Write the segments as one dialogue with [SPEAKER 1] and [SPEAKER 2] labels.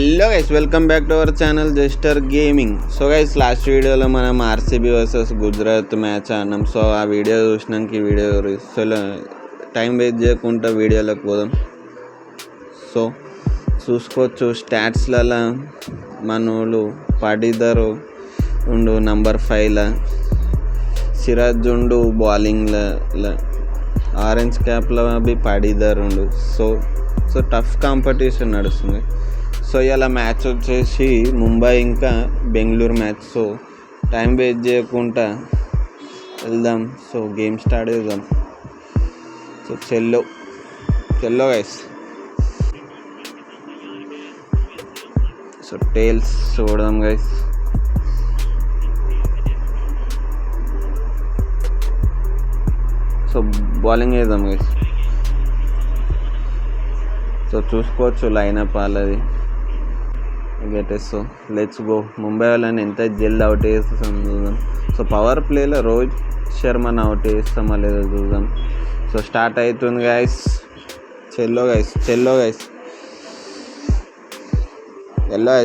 [SPEAKER 1] Hello guys, welcome back to our channel Jester gaming. So guys, last వీడియోలో మనం RCB versus Gujarat match ఆడినాం. So ఆ video చూసినాక ఈ వీడియో టైం వేస్ట్ చేయకుండా వీడియోలోకి పోదాం. సో చూసుకోవచ్చు, స్టాట్స్లలో మనోళ్ళు పడిద్దరు ఉండు నంబర్ 5ల, సిరాజ్ ఉండు బౌలింగ్లో, ఆరెంజ్ క్యాప్లో అవి పడిద్దరు ఉండు. సో టఫ్ కాంపిటీషన్ నడుస్తుంది. సో ఇలా మ్యాచ్ వచ్చేసి ముంబై ఇంకా Bengaluru match. So time waste చేయకుండా వెళ్దాం. సో గేమ్ స్టార్ట్ చేద్దాం. సో చెల్లో గైస్. సో టేల్స్ చూడదాం గైస్. సో బౌలింగ్ వేద్దాం గైస్. సో చూసుకోవచ్చు లైనప్ వాళ్ళది. So let's go. ముంబై వాళ్ళని ఎంత జల్ది అవుట్ చేస్తాం చూద్దాం. సో పవర్ ప్లేలో రోహిత్ శర్మని అవుట్ చేస్తామా లేదో చూద్దాం. సో స్టార్ట్ అవుతుంది గైస్. చెల్లో గైస్.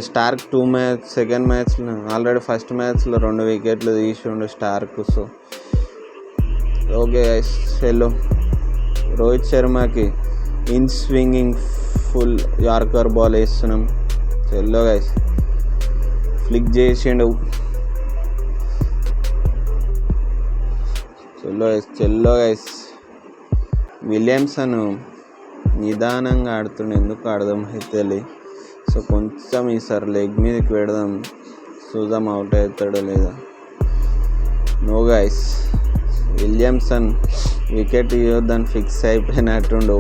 [SPEAKER 1] స్టార్క్ 2 మ్యాచ్ సెకండ్ మ్యాచ్లో ఆల్రెడీ ఫస్ట్ మ్యాచ్లో 2 వికెట్లు తీసిండు స్టార్క్. సో ఓకే గైస్, చెల్లో. రోహిత్ శర్మకి in swinging full yorker ball వేస్తున్నాం. చెల్లో గైస్, ఫ్లిక్ చేసిండు. చెల్లో గైస్. విలియమ్సన్ నిదానంగా ఆడుతుండే, ఎందుకు అర్థమైతే. సో కొంచెం ఈసారి లెగ్ మీదకి పెడదాం, చూద్దాం అవుట్ అవుతాడో లేదా. నో గైస్, విలియమ్సన్ వికెట్ ఇవ్వద్దని ఫిక్స్ అయిపోయినట్టుండు.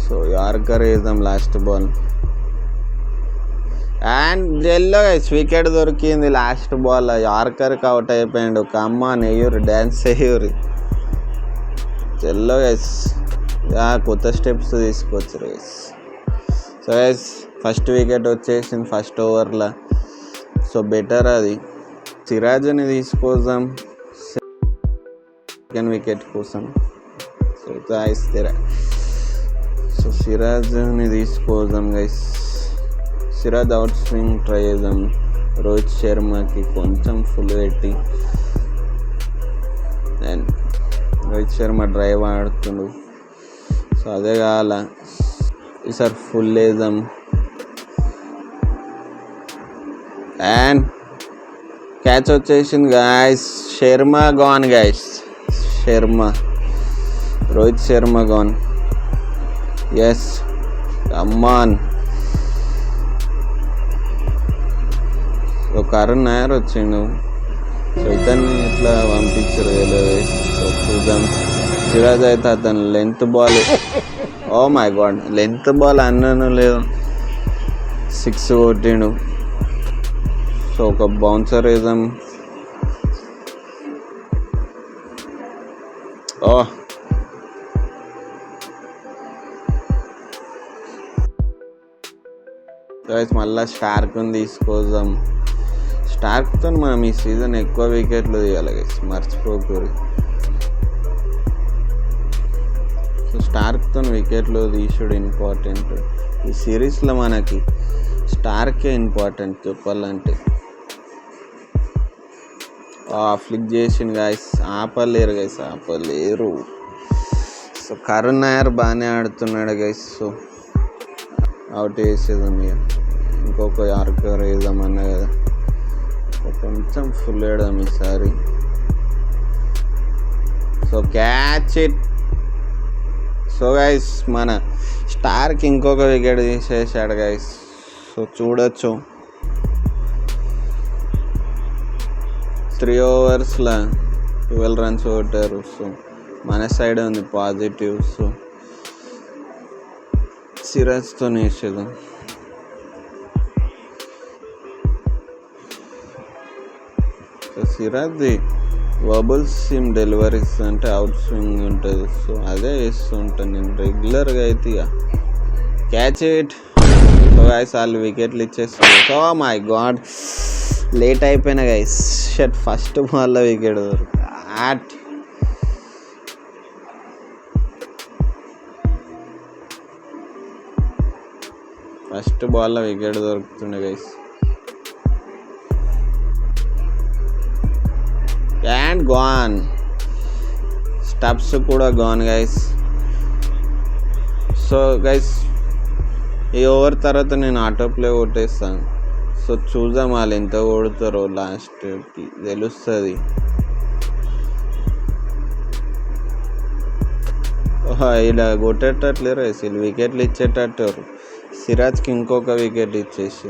[SPEAKER 1] సో యార్కర్ వేద్దాం లాస్ట్ బాల్. అండ్ జెల్లో గైస్, వికెట్ దొరికింది లాస్ట్ బాల్. యార్కర్కి అవుట్ అయిపోయాడు. కమ్మాన్ వేయూరి, డ్యాన్స్ వేయూరి. జెల్లో గైస్ కొత్త స్టెప్స్ తీసుకొచ్చారు guys. So guys, first wicket వచ్చేసింది ఫస్ట్ ఓవర్లో. సో బెటర్ అది. సిరాజ్ని తీసుకొద్దాం సెకండ్ వికెట్ కోసం. సో గైస్ సిరాజ్ని తీసుకొద్దాం guys. Siraj out swing try చేద్దాం. రోహిత్ శర్మకి కొంచెం ఫుల్ పెట్టి, and Rohit Sharma drive ఆడుతుండు. So అదే కావాల. ఈసారి ఫుల్ వేద్దాం. అండ్ క్యాచ్ వచ్చేసింది guys. Sharma gone guys. Rohit Sharma gone. Yes, come on. Karun Nayar వచ్చిండు. సో ఇతన్ని ఇట్లా పంపించారు తెలియదు. సో చూద్దాం. సిరాజ్ అయితే అతను length ball, oh my god, length ball అన్నను లేదు, 6 కొట్టిండు. సో ఒక బౌన్సర్ వేద్దాం. మళ్ళీ స్టార్క్ని తీసుకొద్దాం. స్టార్క్తో మనం ఈ సీజన్ ఎక్కువ వికెట్లు తీయాలి గైస్, మర్చిపోకూడదు. సో స్టార్క్తో వికెట్లు తీసుడు ఇంపార్టెంట్ ఈ సిరీస్లో. మనకి స్టార్కే ఇంపార్టెంట్ చెప్పాలంటే. ఫ్లిక్ చేసిండు గైస్. ఆపలేరు. సో కరుణ్ నాయర్ బాగానే ఆడుతున్నాడు గైస్. సో అవుట్ వేసేద్దాం. ఇక ఇంకొక యార్కర్ వేద్దామన్నా కదా, కొంచెం ఫుల్ వేద్దాం ఈసారి. So catch it. So guys, మన స్టార్కి ఇంకొక వికెట్ తీసేసాడు గైస్. సో చూడొచ్చు, 3 ఓవర్స్లో 12 రన్స్ కొట్టారు. సో మన సైడ్ ఉంది పాజిటివ్. సో సిరాజ్తో వేసేద్దాం. సో సిరాజ్ది వర్బల్ సిమ్ డెలివరీస్ అంటే అవుట్ స్వింగ్ ఉంటుంది. సో అదే వేస్తూ ఉంటాను నేను రెగ్యులర్గా అయితే. ఇక క్యాచ్ ఇట్. సో గైస్, వాళ్ళు వికెట్లు ఇచ్చేస్తారు. సో మై గాడ్, లేట్ అయిపోయినా గైస్. ఫస్ట్ బాల్లో వికెట్ దొరికి. ఫస్ట్ బాల్లో వికెట్ దొరుకుతుండే గైస్. అండ్ గాన్, స్టబ్స్ కూడా గాన్ గైస్. సో గైస్ ఈ ఓవర్ తర్వాత నేను ఆటో ప్లే కొట్టేస్తాను. సో చూద్దాం వాళ్ళు ఎంత కొడతారో లాస్ట్కి తెలుస్తుంది. ఇలా కొట్టేటట్లేరు అసలు, వికెట్లు ఇచ్చేటట్టు. సిరాజ్కి ఇంకొక వికెట్ ఇచ్చేసి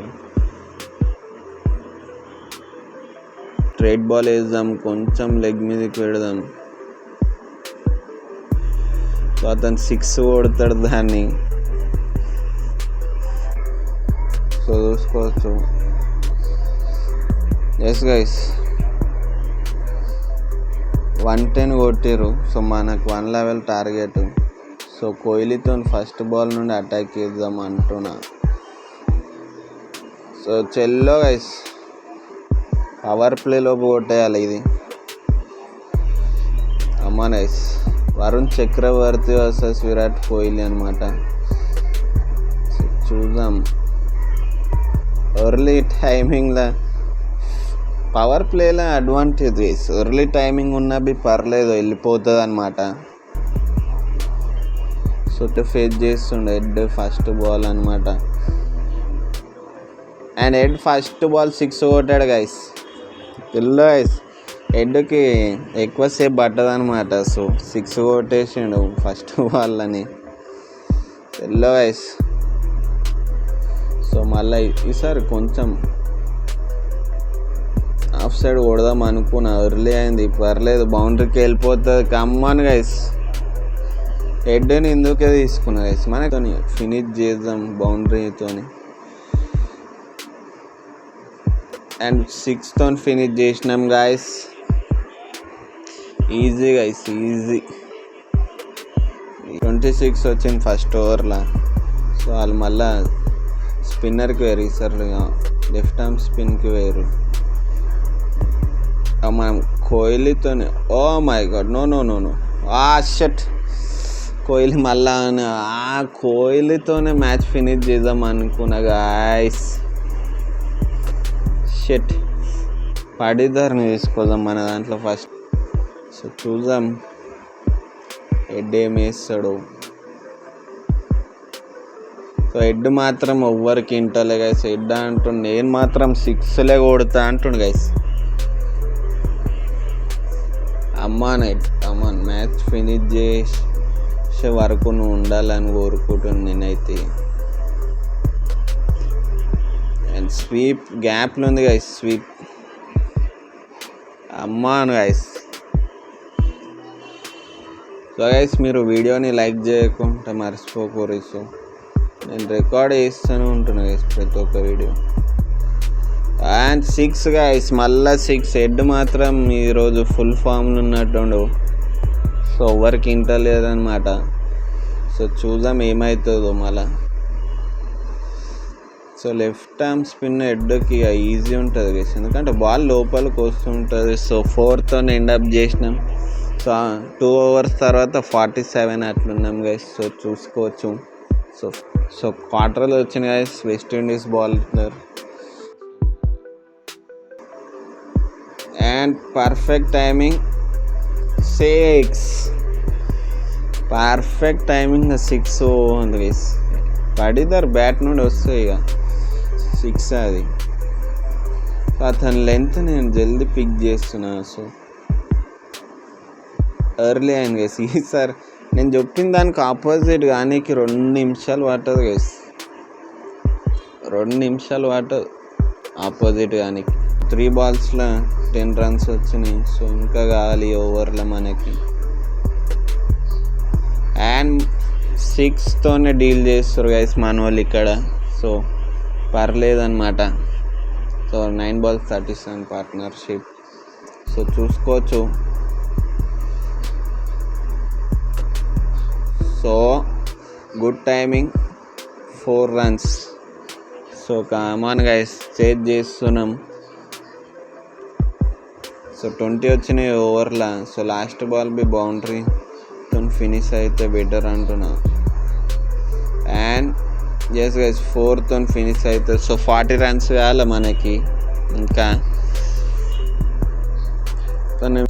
[SPEAKER 1] స్ట్రైట్ బాల్ వేద్దాం, కొంచెం లెగ్ మీదకి పెడదాం. సో అతను 6 కొడతాడు దాన్ని. సో చూసుకోవచ్చు. Yes guys 110 కొట్టిర్రు. సో మనకు 1 లెవెల్ టార్గెట్. సో కోహ్లీతో ఫస్ట్ బాల్ నుండి అటాక్ చేద్దాం అంటున్నా. సో చెల్లో గైస్ పవర్ ప్లేలోపు కొట్టేయాలి ఇది. అమ్మా నైస్. వరుణ్ చక్రవర్తి వర్సెస్ విరాట్ కోహ్లీ అనమాట. చూద్దాం. ఎర్లీ టైమింగ్లో పవర్ ప్లేలో అడ్వాంటేజ్ గైస్. ఎర్లీ టైమింగ్ ఉన్నవి పర్లేదు, వెళ్ళిపోతుంది అనమాట. సో ఫేస్ చేస్తుండే హెడ్ ఫస్ట్ బాల్ అనమాట. అండ్ హెడ్ ఫస్ట్ బాల్ 6 కొట్టాడు గైస్. పిల్ల గైస్ హెడ్కి ఎక్కువసేపు పట్టదు అనమాట. సో 6 కొట్టేసిండు ఫస్ట్ బాల్ అని. పిల్ల గైస్. సో మళ్ళీ ఈసారి కొంచెం ఆఫ్ సైడ్ కొడదాం అనుకున్నా, ఎర్లీ అయింది, పర్లేదు, బౌండరీకి వెళ్ళిపోతుంది. కమ్మాన్ గైస్, హెడ్ని ఎందుకే తీసుకున్నా గైస్, మనతో ఫినిష్ చేద్దాం బౌండరీతో. అండ్ 6తో ఫినిష్ చేసినాం గైస్. Easy guys, easy. 26 వచ్చింది ఫస్ట్ ఓవర్లో. సో వాళ్ళు మళ్ళా స్పిన్నర్కి వేరు, ఈసారి లెఫ్ట్ ఆర్మ్ స్పిన్కి వేరు. మనం కోహ్లీతోనే, oh my god, no no no no, shut. Kohli మళ్ళా కోహ్లీతోనే మ్యాచ్ ఫినిష్ చేద్దాం అనుకున్నా గాయస్. షట్. పడిదారిని తీసుకోదాం మన దాంట్లో ఫస్ట్. సో చూద్దాం హెడ్ ఏం వేస్తాడు. సో హెడ్ మాత్రం ఎవ్వరికి ఇంటలే గైస్. హెడ్ అంటుండు, నేను మాత్రం 6లే కొడతా అంటుండు గైస్. అమ్మాన్ మ్యాచ్ ఫినిష్ చేసే వరకు నువ్వు ఉండాలని కోరుకుంటున్నాను నేనైతే. అండ్ స్వీప్ గ్యాప్లో ఉంది గైస్, స్వీప్. అమ్మాను గైస్. సో గైస్ మీరు వీడియోని లైక్ చేయకుండా మర్చిపోకూడదు. సో నేను రికార్డ్ చేస్తూనే ఉంటున్నా గైస్ ప్రతి ఒక్క వీడియో. అండ్ 6 గైస్, మళ్ళీ 6. హెడ్ మాత్రం ఈరోజు ఫుల్ ఫామ్లో ఉన్నట్టుండు. సో ఎవరికి ఇంటలేదన్నమాట. సో చూద్దాం ఏమవుతుందో మళ్ళా. సో లెఫ్ట్ ఆర్మ్ స్పిన్ హెడ్కి ఈజీ ఉంటుంది గైస్, ఎందుకంటే బాల్ లోపలికి వస్తుంటుంది. సో 4తో ఎండప్ చేసినాం. సో 2 ఓవర్స్ తర్వాత 47 అట్లున్నాం గైస్. సో చూసుకోవచ్చు. సో క్వార్టర్లో వచ్చిన guys West Indies bowler. And perfect timing 6. Perfect timing 6 ఉంది గైస్. పడిదారు బ్యాట్ నుండి వస్తాయి ఇక 6 అది. అతని లెంత్ నేను జల్దీ పిక్ చేస్తున్నా. సో ఎర్లీ అయింది గైస్. ఈసారి నేను చెప్పిన దానికి ఆపోజిట్ కానీ 2 నిమిషాలు పట్టదు గైస్. 2 నిమిషాలు పట్టదు ఆపోజిట్ కానీ. 3 బాల్స్లో 10 రన్స్ వచ్చినాయి. సో ఇంకా కావాలి ఓవర్లో మనకి. అండ్ 6తోనే డీల్ చేస్తారు గైస్ మన వాళ్ళు ఇక్కడ. సో పర్లేదన్నమాట. So 9 balls 37 partnership. సో చూసుకోవచ్చు. So good timing, 4 runs. So come on guys, chase చేస్తున్నాం. సో 20 వచ్చినాయి ఓవర్లో. సో లాస్ట్ బాల్ బి బౌండరీతో ఫినిష్ అయితే బెటర్ అంటున్నా. And yes guys 4th finish అవుతుంది. సో 40 రన్స్ కావాలి మనకి ఇంకా.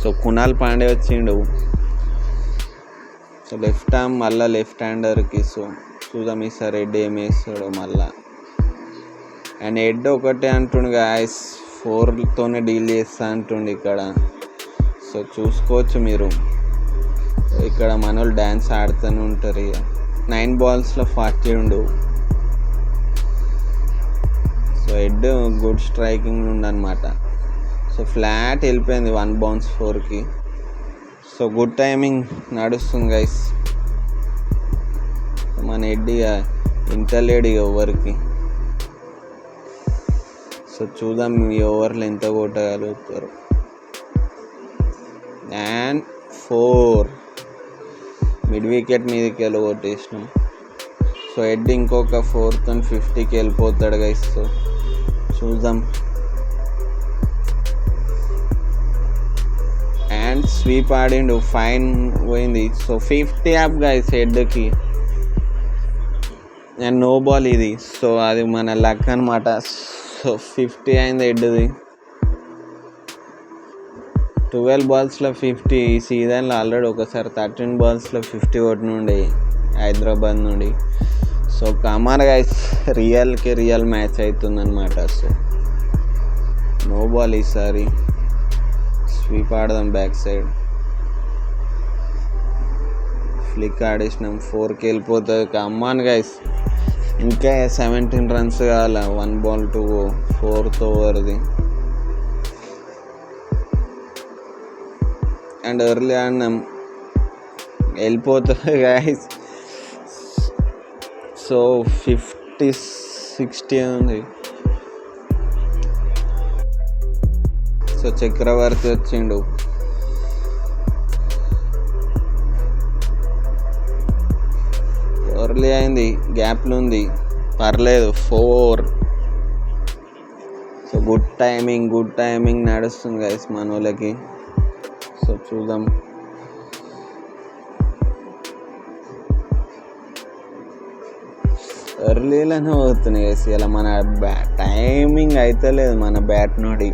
[SPEAKER 1] సో కునాల్ పాండే వచ్చిండు. సో లెఫ్ట్ ఆర్మ్ మళ్ళీ లెఫ్ట్ హ్యాండర్కి. సో చూద్దాం ఈసారి హెడ్ ఏం వేస్తాడు మళ్ళా. అండ్ హెడ్ ఒకటే అంటుండు గాయస్, 4తోనే డీల్ చేస్తా అంటుండు ఇక్కడ. సో చూసుకోవచ్చు మీరు, ఇక్కడ మన వాళ్ళు డ్యాన్స్ ఆడుతూనే ఉంటారు. ఇక 9 balls 40 ఉండు. సో హెడ్ గుడ్ స్ట్రైకింగ్ ఉండనమాట. సో ఫ్లాట్ వెళ్ళిపోయింది 1 bounce 4కి. సో గుడ్ టైమింగ్ నడుస్తుంది గైస్. మన హెడ్ ఇక ఇంటలేడు ఇక ఓవర్కి. సో చూద్దాం ఈ ఓవర్లో ఎంత కొట్టగలుగుతారు. అండ్ 4 మిడ్ వికెట్ మీదకి వెళ్ళి కొట్టేసినాం. సో హెడ్ ఇంకొక 4th 50కి వెళ్ళిపోతాడు గైస్. సో చూద్దాం. అండ్ స్వీప్ ఆడిండు, ఫైన్ పోయింది. సో 50 అప్ గైస్ హెడ్కి. అండ్ నో బాల్ ఇది. సో అది మన లక్ అనమాట. సో 50 అయింది హెడ్ది. 12 balls 50. ఈ సీజన్లో ఆల్రెడీ ఒకసారి 13 balls 50 కొట్టినుండే హైదరాబాద్ నుండి. So come on guys, real match అవుతుందన్నమాట. సో నో బాల్ ఈసారి. స్వీప్ ఆడదాం బ్యాక్ సైడ్. ఫ్లిక్ ఆడేసినాం, 4కి వెళ్ళిపోతుంది. కమాన్ గైస్, ఇంకా 17 runs కావాలి. 1 ball to 4th ఓవర్ది. అండ్ ఎర్లీ ఆడినాం, వెళ్ళిపోతుంది గైస్. సో 50-60 ఉంది. సో చక్రవర్తి వచ్చిండు. ఎర్లీ అయింది, గ్యాప్లు ఉంది, పర్లేదు. 4. సో గుడ్ టైమింగ్ నడుస్తుంది గైస్ మన వాళ్ళకి. సో చూద్దాం. ఎర్లీలోనే పోతున్నాయి గైస్ ఇలా. మన టైమింగ్ అయితే లేదు మన బ్యాట్ నుండి.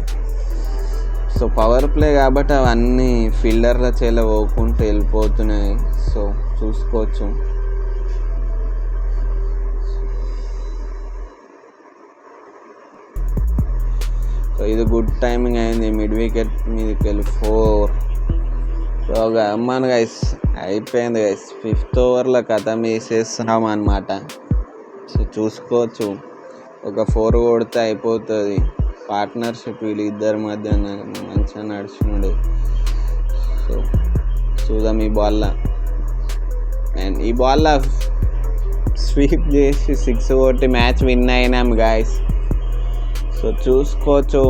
[SPEAKER 1] సో పవర్ ప్లే కాబట్టి అవన్నీ ఫీల్డర్ల చేల పోకుంటూ వెళ్ళిపోతున్నాయి. సో చూసుకోవచ్చు. సో ఇది గుడ్ టైమింగ్ అయింది, మిడ్ వికెట్ మీదకి వెళ్ళి 4. సో అమ్మాను గైస్, అయిపోయింది గైస్. 5th ఓవర్లో కథ వేసేస్తున్నాం అనమాట. సో చూసుకోవచ్చు, ఒక 4 కొడితే అయిపోతుంది. పార్ట్నర్షిప్ వీళ్ళిద్దరి మధ్య మంచిగా నడుచుండే. సో చూద్దాం ఈ బాల్లో. అండ్ ఈ బాల్లో స్వీప్ చేసి 6 కొట్టి మ్యాచ్ విన్ అయినాం గాయస్. సో చూసుకోవచ్చు.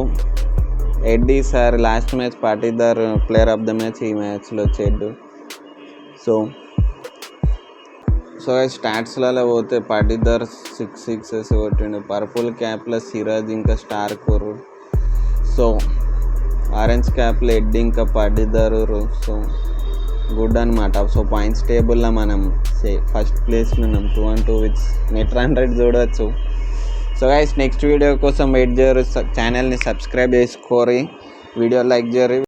[SPEAKER 1] హెడ్ ఈసారి last match Patidar player of the match ఈ మ్యాచ్లో వచ్చేడు. సో స్టాట్స్లలో పోతే పాటీదార్ 6 sixes కొట్టిండు. పర్పుల్ క్యాప్లో సిరాజ్ ఇంకా స్టార్ కోరు. సో ఆరెంజ్ క్యాప్లో హెడ్ ఇంకా పాటీదారు. సో గుడ్ అనమాట. సో పాయింట్స్ టేబుల్లో మనం ఫస్ట్ ప్లేస్లో ఉన్నాం, 2-2 విత్ నెట్ రన్ రేట్ చూడవచ్చు. సో గైస్ నెక్స్ట్ వీడియో కోసం వెయిట్ చేయరు. ఛానల్ని సబ్స్క్రైబ్ చేసుకోరి, వీడియో లైక్ చేయరు.